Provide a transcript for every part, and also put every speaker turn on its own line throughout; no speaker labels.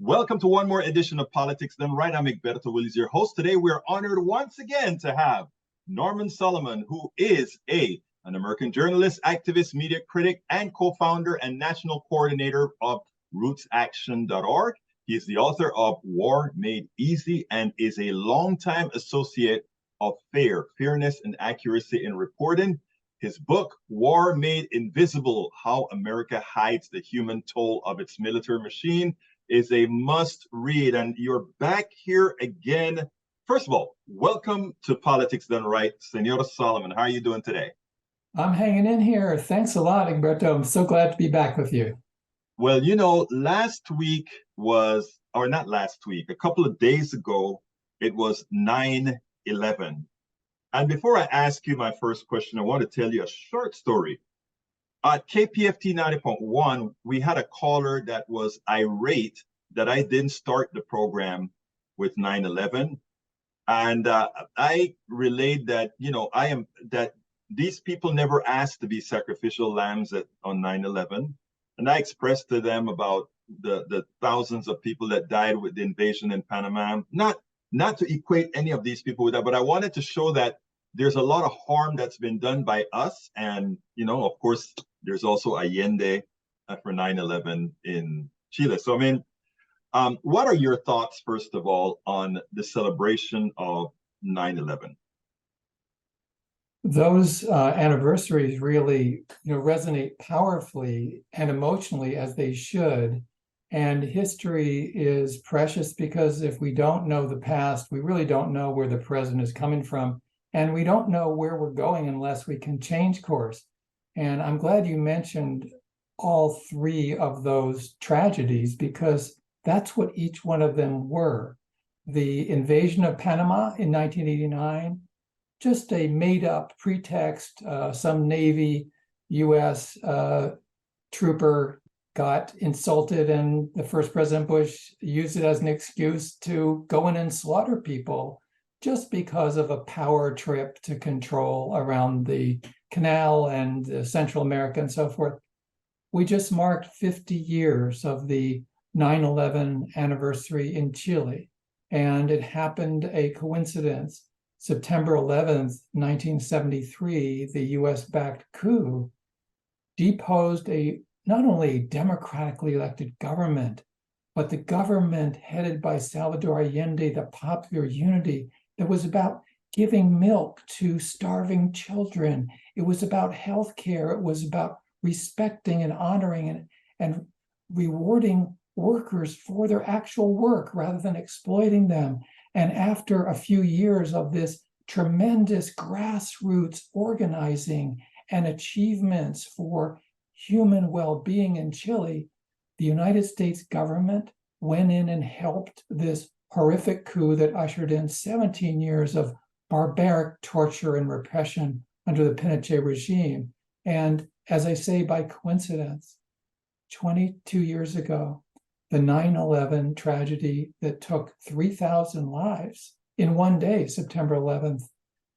Welcome to one more edition of Politics Done Right. I'm Egberto Willies, your host. Today, we're honored once again to have Norman Solomon, who is an American journalist, activist, media critic, and co-founder and national coordinator of rootsaction.org. He is the author of War Made Easy and is a longtime associate of fairness, and accuracy in reporting. His book, War Made Invisible: How America Hides the Human Toll of Its Military Machine, is a must read. And you're back here again. First of all, welcome to Politics Done Right, Senor Solomon. How are you doing today?
I'm hanging in here. Thanks a lot, Egberto. I'm so glad to be back with you.
Well, last week was, or not last week, a couple of days ago, it was 9/11. And before I ask you my first question, I want to tell you a short story. At KPFT 90.1, we had a caller that was irate that I didn't start the program with 9/11. And I relayed that, that these people never asked to be sacrificial lambs on 9/11. And I expressed to them about the thousands of people that died with the invasion in Panama. Not to equate any of these people with that, but I wanted to show that there's a lot of harm that's been done by us. And, of course, there's also Allende for 9/11 in Chile. So, what are your thoughts, first of all, on the celebration of 9/11?
Those anniversaries really, resonate powerfully and emotionally, as they should. And history is precious because if we don't know the past, we really don't know where the present is coming from. And we don't know where we're going unless we can change course. And I'm glad you mentioned all three of those tragedies, because that's what each one of them were. The invasion of Panama in 1989, just a made-up pretext. Some Navy U.S. Trooper got insulted, and the first President Bush used it as an excuse to go in and slaughter people just because of a power trip to control around the canal and Central America and so forth. We just marked 50 years of the 9/11 anniversary in Chile, and it happened a coincidence. September 11th, 1973, the US-backed coup deposed not only a democratically elected government, but the government headed by Salvador Allende, the Popular Unity, that was about giving milk to starving children. It was about healthcare. It was about respecting and honoring and rewarding workers for their actual work rather than exploiting them. And after a few years of this tremendous grassroots organizing and achievements for human well-being in Chile, the United States government went in and helped this horrific coup that ushered in 17 years of barbaric torture and repression under the Pinochet regime. And as I say, by coincidence, 22 years ago, the 9/11 tragedy that took 3,000 lives in one day, September 11th,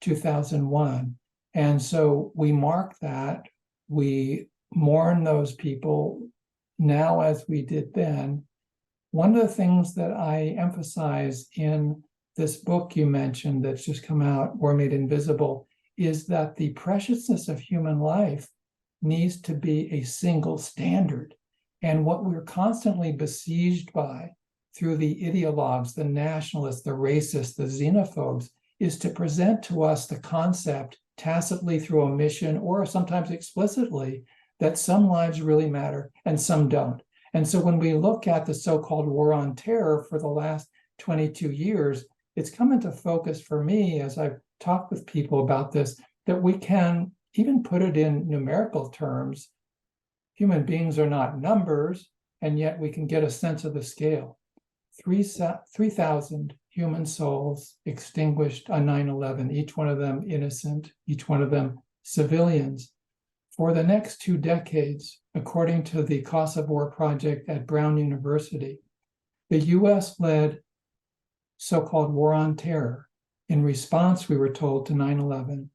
2001. And so we mark that, we mourn those people now as we did then. One of the things that I emphasize in this book you mentioned that's just come out, War Made Invisible, is that the preciousness of human life needs to be a single standard. And what we're constantly besieged by through the ideologues, the nationalists, the racists, the xenophobes, is to present to us the concept tacitly through omission or sometimes explicitly that some lives really matter and some don't. And so when we look at the so-called war on terror for the last 22 years, it's come into focus for me as I've talked with people about this, that we can even put it in numerical terms. Human beings are not numbers, and yet we can get a sense of the scale. 3,000 human souls extinguished on 9/11, each one of them innocent, each one of them civilians. For the next 2 decades, according to the Casa War Project at Brown University, the US-led so-called war on terror, in response, we were told, to 9/11,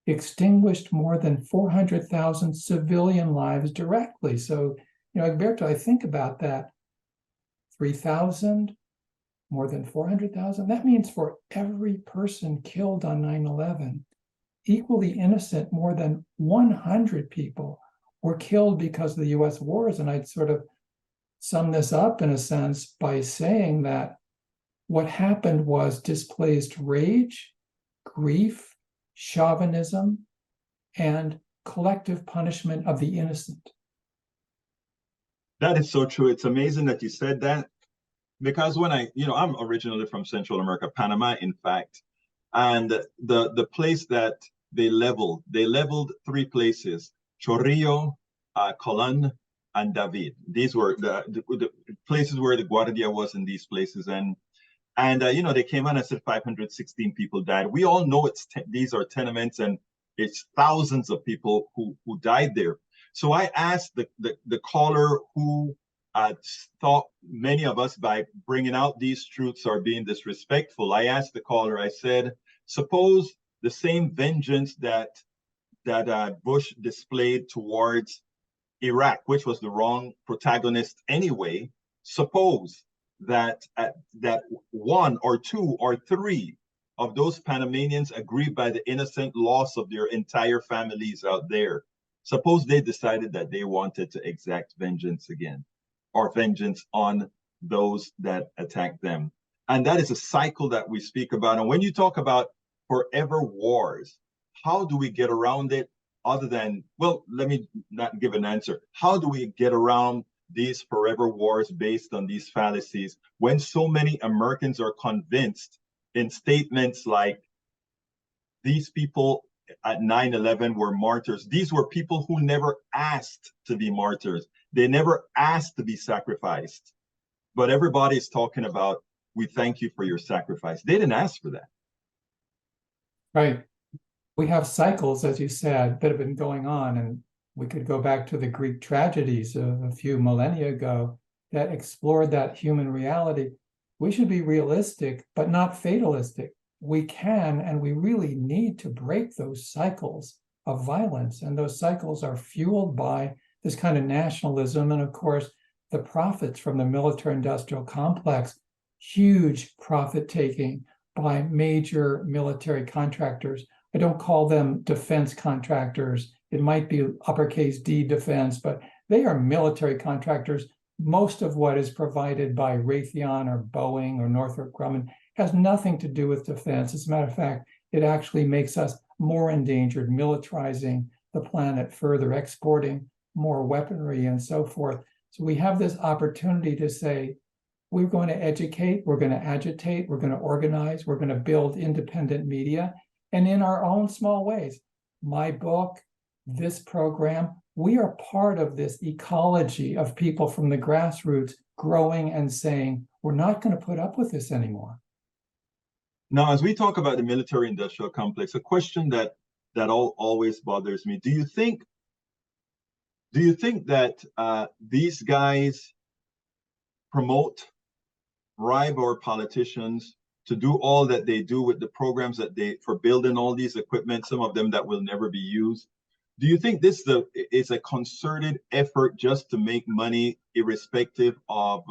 extinguished more than 400,000 civilian lives directly. So, Egberto, I think about that. 3,000, more than 400,000. That means for every person killed on 9/11, equally innocent, more than 100 people were killed because of the US wars. And I'd sort of sum this up in a sense by saying that what happened was displaced rage, grief, chauvinism, and collective punishment of the innocent.
That is so true. It's amazing that you said that, because when I'm originally from Central America, Panama, in fact, and the place that they leveled three places: Chorrillo, Colón, and David. These were the places where the Guardia was in these places, and they came on and said 516 people died. We all know these are tenements, and it's thousands of people who died there. So I asked the caller who thought many of us, by bringing out these truths, are being disrespectful. I asked the caller, I said, suppose the same vengeance that Bush displayed towards Iraq, which was the wrong protagonist anyway, suppose that one or two or three of those Panamanians agreed by the innocent loss of their entire families out there. Suppose they decided that they wanted to exact vengeance again, or vengeance on those that attacked them. And that is a cycle that we speak about. And when you talk about forever wars, how do we get around it other than, well, let me not give an answer. How do we get around these forever wars based on these fallacies when so many Americans are convinced in statements like, these people at 9/11 were martyrs? These were people who never asked to be martyrs. They never asked to be sacrificed. But everybody's talking about, we thank you for your sacrifice. They didn't ask for that.
Right. We have cycles, as you said, that have been going on, and we could go back to the Greek tragedies of a few millennia ago that explored that human reality. We should be realistic, but not fatalistic. We can, and we really need to break those cycles of violence. And those cycles are fueled by this kind of nationalism. And of course, the profits from the military-industrial complex, huge profit taking by major military contractors. I don't call them defense contractors. It might be uppercase D defense, but they are military contractors. Most of what is provided by Raytheon or Boeing or Northrop Grumman has nothing to do with defense. As a matter of fact, it actually makes us more endangered, militarizing the planet further, exporting more weaponry and so forth. So we have this opportunity to say, we're going to educate, we're going to agitate, we're going to organize, we're going to build independent media, and in our own small ways. My book, this program, we are part of this ecology of people from the grassroots growing and saying, we're not going to put up with this anymore.
Now, as we talk about the military-industrial complex, a question that always bothers me: do you think that these guys promote, bribe our politicians to do all that they do with the programs that for building all these equipment, some of them that will never be used? Do you think this is a concerted effort just to make money, irrespective of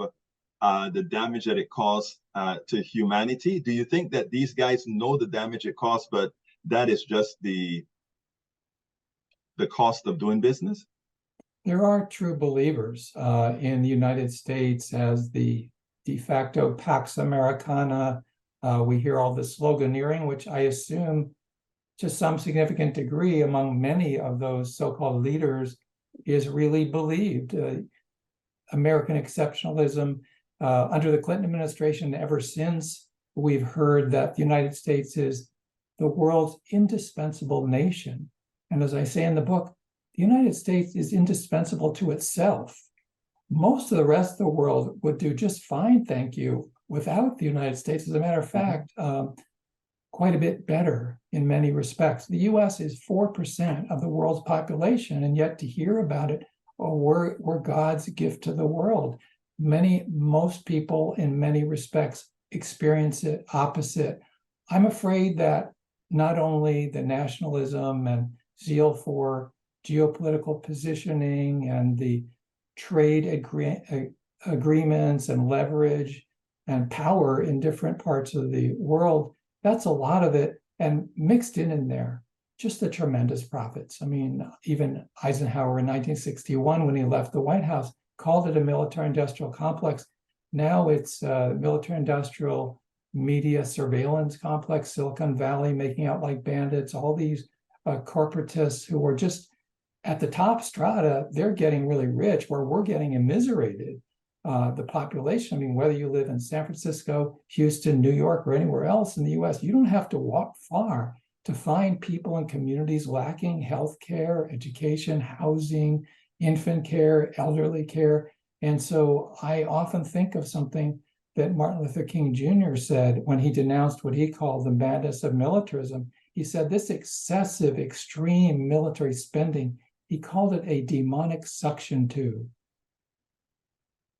the damage that it caused to humanity? Do you think that these guys know the damage it costs, but that is just the cost of doing business?
There are true believers in the United States as the de facto Pax Americana. We hear all the sloganeering, which I assume to some significant degree among many of those so-called leaders is really believed. American exceptionalism. Under the Clinton administration, ever since, we've heard that the United States is the world's indispensable nation. And as I say in the book, the United States is indispensable to itself. Most of the rest of the world would do just fine, thank you, without the United States. As a matter of fact, quite a bit better in many respects. The US is 4% of the world's population, and yet to hear about it, oh, we're God's gift to the world. Most people in many respects experience it opposite. I'm afraid that not only the nationalism and zeal for geopolitical positioning and the trade agreements and leverage and power in different parts of the world. That's a lot of it. And mixed in there, just the tremendous profits. I mean, even Eisenhower in 1961, when he left the White House, called it a military-industrial complex. Now it's a military-industrial media surveillance complex, Silicon Valley making out like bandits, all these corporatists who are just at the top strata, they're getting really rich, where we're getting immiserated. The population, I mean, whether you live in San Francisco, Houston, New York, or anywhere else in the US, you don't have to walk far to find people in communities lacking healthcare, education, housing, infant care, elderly care. And so I often think of something that Martin Luther King Jr. said when he denounced what he called the madness of militarism. He said this excessive, extreme military spending, he called it a demonic suction tube.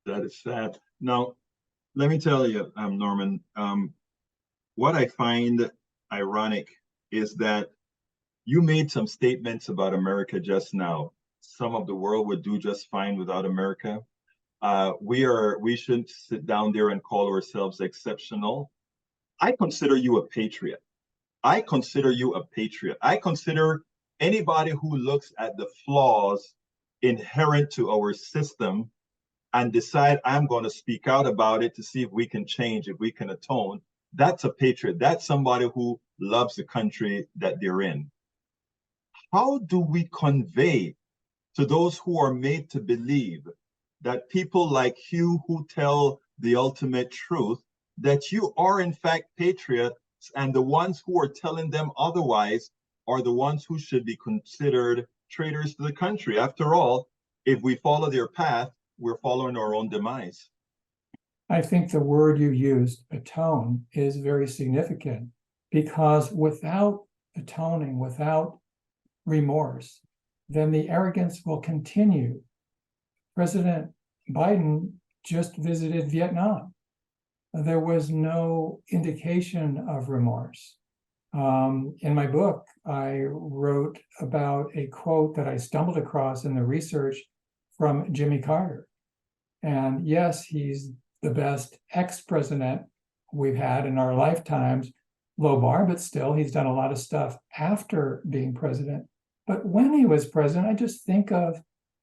That is sad. Now, let me tell you, Norman, what I find ironic is that you made some statements about America just now. Some of the world would do just fine without America. We shouldn't sit down there and call ourselves exceptional. I consider you a patriot. I consider you a patriot. I consider anybody who looks at the flaws inherent to our system and decide I'm going to speak out about it to see if we can change, if we can atone. That's a patriot. That's somebody who loves the country that they're in. How do we convey to those who are made to believe that people like you who tell the ultimate truth, that you are in fact patriots, and the ones who are telling them otherwise are the ones who should be considered traitors to the country? After all, if we follow their path, we're following our own demise.
I think the word you used, atone, is very significant, because without atoning, without remorse, then the arrogance will continue. President Biden just visited Vietnam. There was no indication of remorse. In my book, I wrote about a quote that I stumbled across in the research from Jimmy Carter. And yes, he's the best ex-president we've had in our lifetimes, low bar, but still he's done a lot of stuff after being president. But when he was president, I just think of,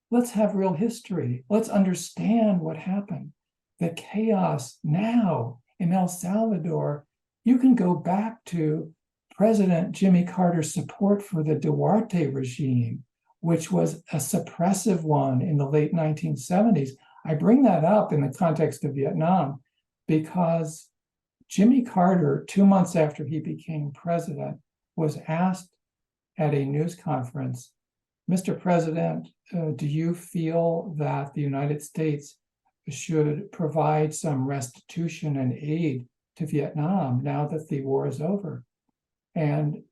let's have real history. Let's understand what happened. The chaos now in El Salvador, you can go back to President Jimmy Carter's support for the Duarte regime, which was a suppressive one in the late 1970s. I bring that up in the context of Vietnam because Jimmy Carter, 2 months after he became president, was asked at a news conference, Mr. President, do you feel that the United States should provide some restitution and aid to Vietnam now that the war is over? And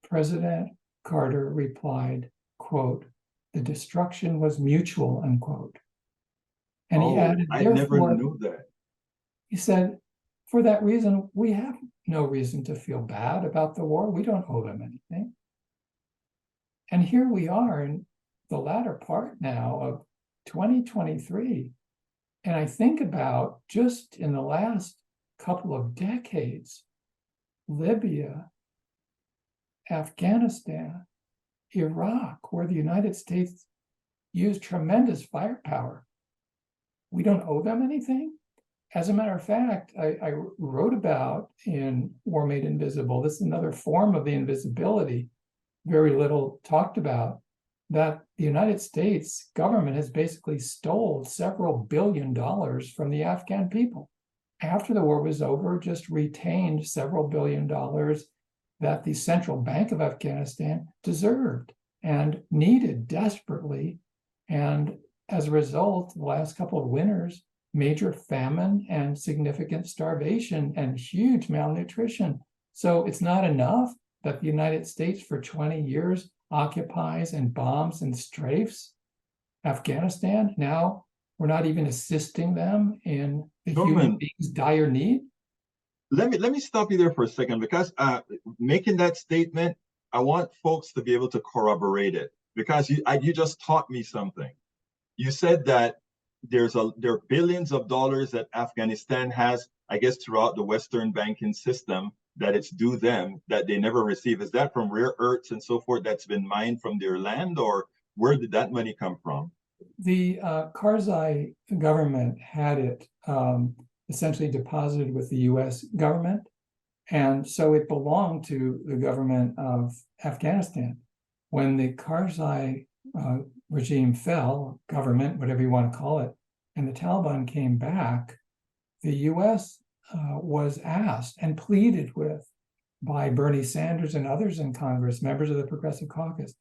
President Carter replied, quote, "The destruction was mutual," unquote. And he added,
I never knew that.
He said, for that reason, we have no reason to feel bad about the war. We don't owe them anything. And here we are in the latter part now of 2023. And I think about just in the last couple of decades, Libya, Afghanistan, Iraq, where the United States used tremendous firepower. We don't owe them anything. As a matter of fact, I wrote about in War Made Invisible, this is another form of the invisibility, very little talked about, that the United States government has basically stole several $billion from the Afghan people. After the war was over, just retained several $billion that the Central Bank of Afghanistan deserved and needed desperately. And as a result, the last couple of winters, major famine and significant starvation and huge malnutrition. So it's not enough that the United States for 20 years occupies and bombs and strafes Afghanistan. Now we're not even assisting them in the human beings' dire need.
Let me stop you there for a second, because making that statement, I want folks to be able to corroborate it, because you just taught me something. You said that there are billions of dollars that Afghanistan has, I guess, throughout the Western banking system that it's due them that they never receive. Is that from rare earths and so forth that's been mined from their land, or where did that money come from?
The Karzai government had it essentially deposited with the U.S. government, and so it belonged to the government of Afghanistan. When the Karzai regime fell, government, whatever you want to call it, and the Taliban came back, the U.S. Was asked and pleaded with by Bernie Sanders and others in Congress, members of the Progressive Caucus,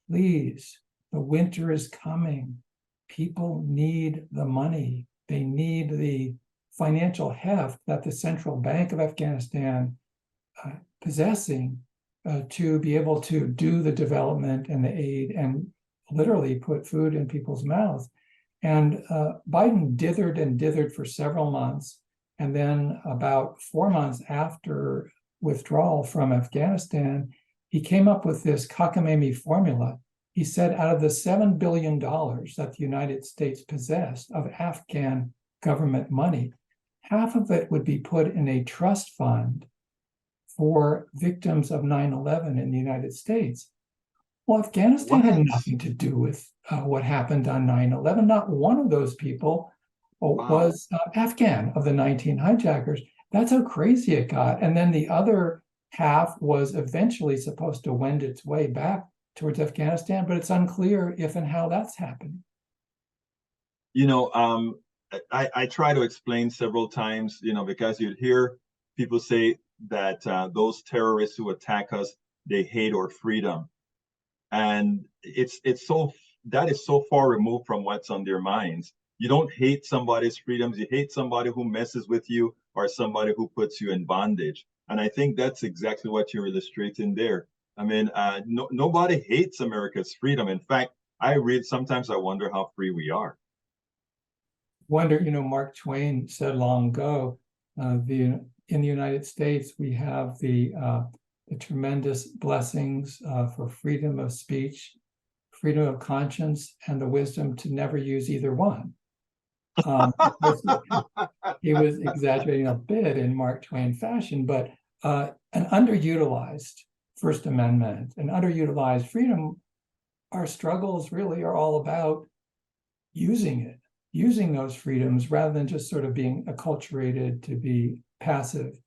please, the winter is coming. People need the money. They need the financial heft that the Central Bank of Afghanistan possessing to be able to do the development and the aid and literally put food in people's mouths. And Biden dithered and dithered for several months. And then about 4 months after withdrawal from Afghanistan, he came up with this cockamamie formula. He said out of the $7 billion that the United States possessed of Afghan government money, half of it would be put in a trust fund for victims of 9/11 in the United States. Well, Afghanistan had nothing to do with what happened on 9/11. Not one of those people was Afghan of the 19 hijackers. That's how crazy it got. And then the other half was eventually supposed to wend its way back towards Afghanistan, but it's unclear if and how that's happened.
I try to explain several times, because you'd hear people say that those terrorists who attack us, they hate our freedom. And that is so far removed from what's on their minds. You don't hate somebody's freedoms. You hate somebody who messes with you or somebody who puts you in bondage. And I think that's exactly what you're illustrating there. I mean, nobody hates America's freedom. In fact, sometimes I wonder how free we are.
Mark Twain said long ago, in the United States, we have the tremendous blessings for freedom of speech, freedom of conscience, and the wisdom to never use either one. He was exaggerating a bit in Mark Twain fashion, but an underutilized First Amendment, an underutilized freedom, our struggles really are all about using those freedoms rather than just sort of being acculturated to be passive.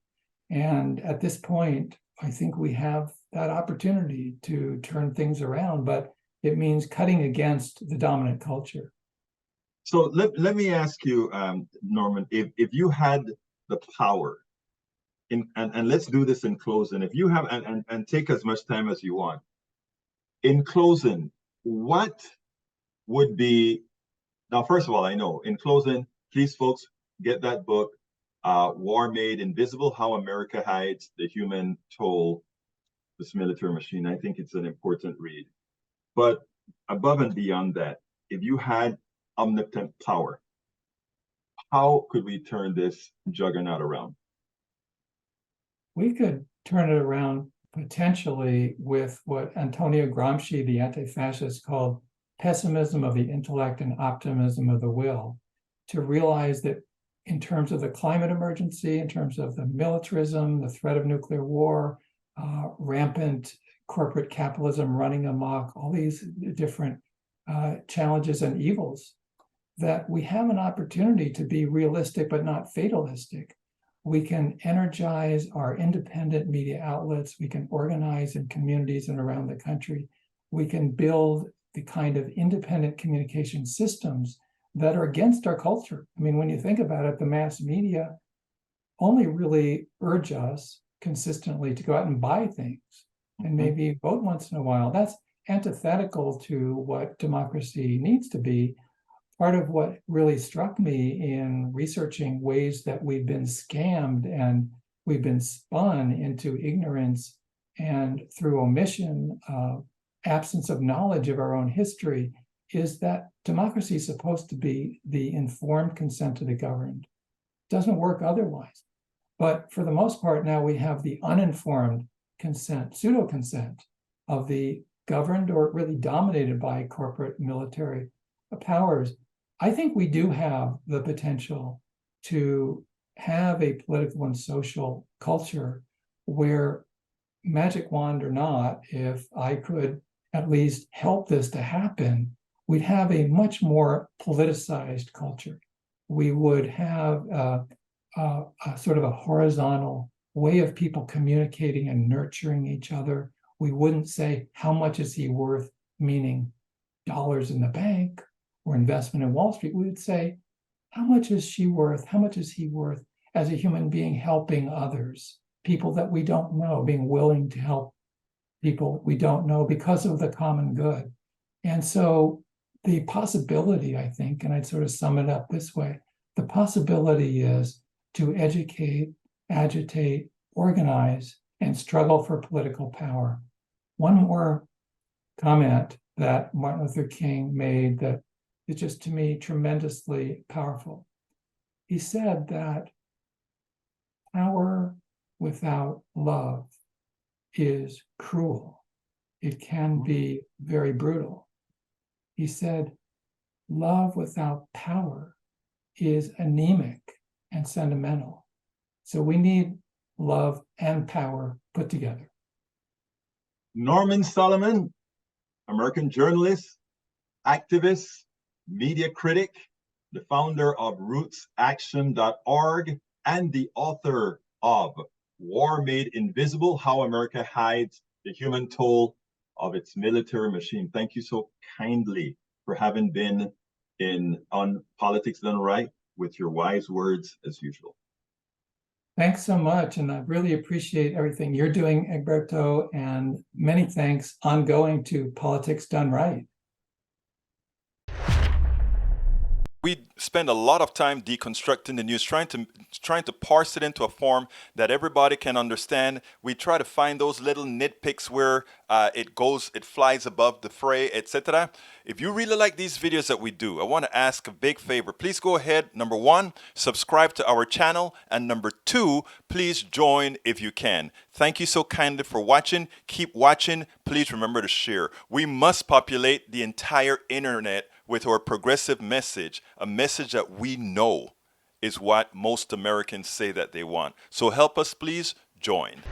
And at this point, I think we have that opportunity to turn things around, but it means cutting against the dominant culture.
So let me ask you, Norman, if you had the power, and let's do this in closing, if you have, and take as much time as you want. In closing, what would be, now, first of all, I know, in closing, please, folks, get that book, War Made Invisible, How America Hides the Human Toll, This Military Machine. I think it's an important read. But above and beyond that, if you had omnipotent power, how could we turn this juggernaut around?
We could turn it around potentially with what Antonio Gramsci, the anti-fascist, called pessimism of the intellect and optimism of the will, to realize that in terms of the climate emergency, in terms of the militarism, the threat of nuclear war, rampant corporate capitalism running amok, all these different challenges and evils, that we have an opportunity to be realistic but not fatalistic. We can energize our independent media outlets. We can organize in communities and around the country. We can build the kind of independent communication systems that are against our culture. I mean, when you think about it, the mass media only really urge us consistently to go out and buy things and maybe vote once in a while. That's antithetical to what democracy needs to be. Part of what really struck me in researching ways that we've been scammed and we've been spun into ignorance and through omission, absence of knowledge of our own history, is that democracy is supposed to be the informed consent of the governed. It doesn't work otherwise. But for the most part, now we have the uninformed consent, pseudo-consent of the governed or really dominated by corporate military powers. I think we do have the potential to have a political and social culture where, magic wand or not, if I could at least help this to happen, we'd have a much more politicized culture. We would have a sort of a horizontal way of people communicating and nurturing each other. We wouldn't say, how much is he worth, meaning dollars in the bank or investment in Wall Street. We would say, how much is she worth? How much is he worth as a human being helping others, people that we don't know, being willing to help people we don't know because of the common good. And so the possibility, I think, and I'd sort of sum it up this way, the possibility is to educate, agitate, organize, and struggle for political power. One more comment that Martin Luther King made that is just, to me, tremendously powerful. He said that power without love is cruel. It can be very brutal. He said, love without power is anemic and sentimental. So we need love and power put together.
Norman Solomon, American journalist, activist, media critic, the founder of rootsaction.org, and the author of War Made Invisible: How America Hides the Human Toll of Its Military Machine. Thank you so kindly for having been on Politics Done Right with your wise words as usual.
Thanks so much. And I really appreciate everything you're doing, Egberto, and many thanks ongoing to Politics Done Right.
We spend a lot of time deconstructing the news, trying to parse it into a form that everybody can understand. We try to find those little nitpicks where it flies above the fray, etc. If you really like these videos that we do, I want to ask a big favor. Please go ahead, number one, subscribe to our channel, and number two, please join if you can. Thank you so kindly for watching. Keep watching. Please remember to share. We must populate the entire internet with our progressive message, a message that we know is what most Americans say that they want. So help us, please join.